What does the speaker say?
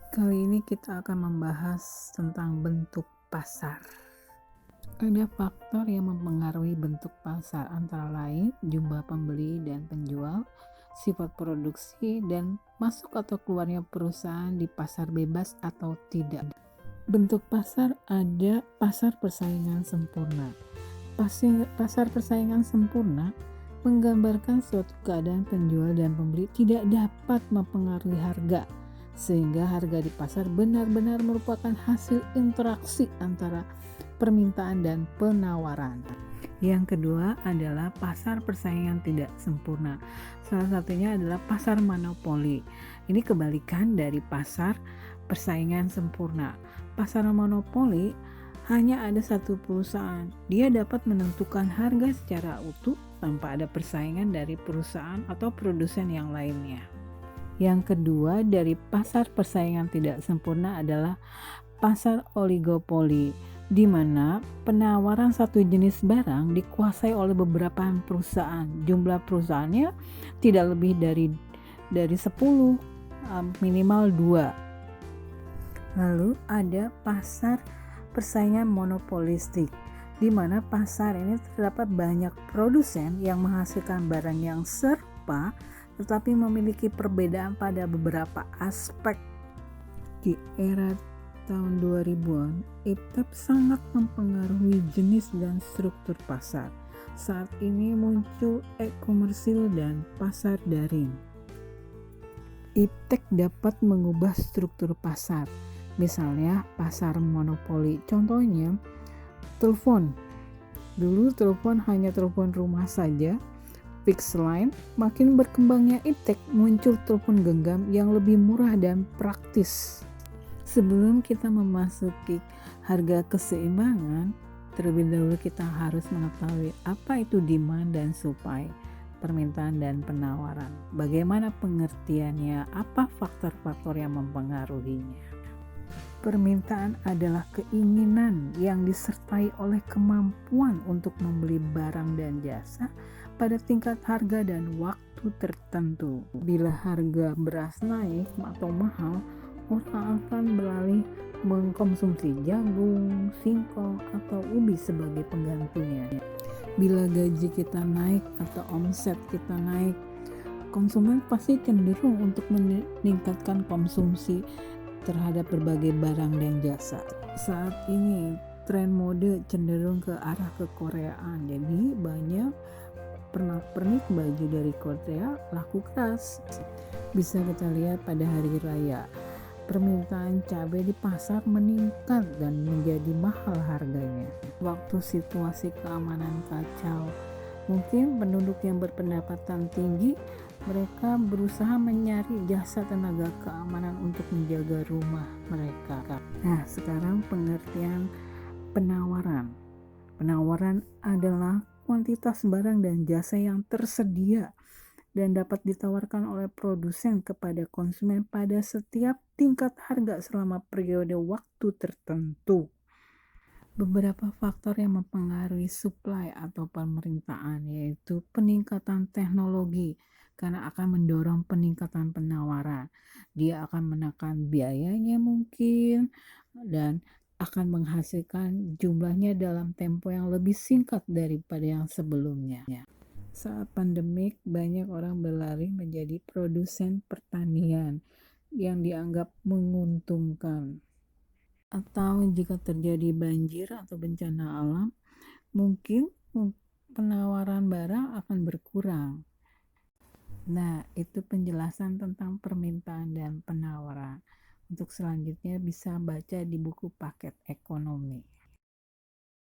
Kali ini kita akan membahas tentang bentuk pasar. Ada faktor yang mempengaruhi bentuk pasar, antara lain jumlah pembeli dan penjual, sifat produksi, dan masuk atau keluarnya perusahaan di pasar bebas atau tidak. Bentuk pasar ada pasar persaingan sempurna. Pasar persaingan sempurna menggambarkan suatu keadaan penjual dan pembeli tidak dapat mempengaruhi harga, sehingga harga di pasar benar-benar merupakan hasil interaksi antara permintaan dan penawaran. Yang kedua adalah pasar persaingan tidak sempurna. Salah satunya adalah pasar monopoli. Ini kebalikan dari pasar persaingan sempurna. Pasar monopoli hanya ada satu perusahaan. Dia dapat menentukan harga secara utuh tanpa ada persaingan dari perusahaan atau produsen yang lainnya. Yang kedua dari pasar persaingan tidak sempurna adalah pasar oligopoli, di mana penawaran satu jenis barang dikuasai oleh beberapa perusahaan. Jumlah perusahaannya tidak lebih dari 10, minimal 2. Lalu ada pasar persaingan monopolistik, di mana pasar ini terdapat banyak produsen yang menghasilkan barang yang serupa tetapi memiliki perbedaan pada beberapa aspek. Di era tahun 2000-an, iptep sangat mempengaruhi jenis dan struktur pasar. Saat ini muncul e-komersil dan pasar daring. Iptek dapat mengubah struktur pasar, misalnya pasar monopoli. Contohnya, telepon. Dulu telepon hanya telepon rumah saja, fixed line. Makin berkembangnya iptek, muncul telepon genggam yang lebih murah dan praktis. Sebelum kita memasuki harga keseimbangan, terlebih dahulu kita harus mengetahui apa itu demand dan supply, permintaan dan penawaran. Bagaimana pengertiannya, apa faktor-faktor yang mempengaruhinya. Permintaan adalah keinginan yang disertai oleh kemampuan untuk membeli barang dan jasa pada tingkat harga dan waktu tertentu. Bila harga beras naik atau mahal, orang akan beralih mengkonsumsi jagung, singkong, atau ubi sebagai penggantinya. Bila gaji kita naik atau omset kita naik, konsumen pasti cenderung untuk meningkatkan konsumsi terhadap berbagai barang dan jasa. Saat ini tren mode cenderung ke arah kekoreaan, jadi banyak pernak-pernik baju dari Korea laku keras. Bisa kita lihat pada hari raya, permintaan cabai di pasar meningkat dan menjadi mahal harganya. Waktu situasi keamanan kacau, mungkin penduduk yang berpendapatan tinggi, mereka berusaha mencari jasa tenaga keamanan untuk menjaga rumah mereka. Nah, sekarang pengertian penawaran. Penawaran adalah kuantitas barang dan jasa yang tersedia dan dapat ditawarkan oleh produsen kepada konsumen pada setiap tingkat harga selama periode waktu tertentu. Beberapa faktor yang mempengaruhi supply atau permintaan yaitu peningkatan teknologi, karena akan mendorong peningkatan penawaran. Dia akan menekan biayanya mungkin dan akan menghasilkan jumlahnya dalam tempo yang lebih singkat daripada yang sebelumnya. Saat pandemik, banyak orang berlari menjadi produsen pertanian yang dianggap menguntungkan. Atau jika terjadi banjir atau bencana alam, mungkin penawaran barang akan berkurang. Nah, itu penjelasan tentang permintaan dan penawaran. Untuk selanjutnya bisa baca di buku Paket Ekonomi.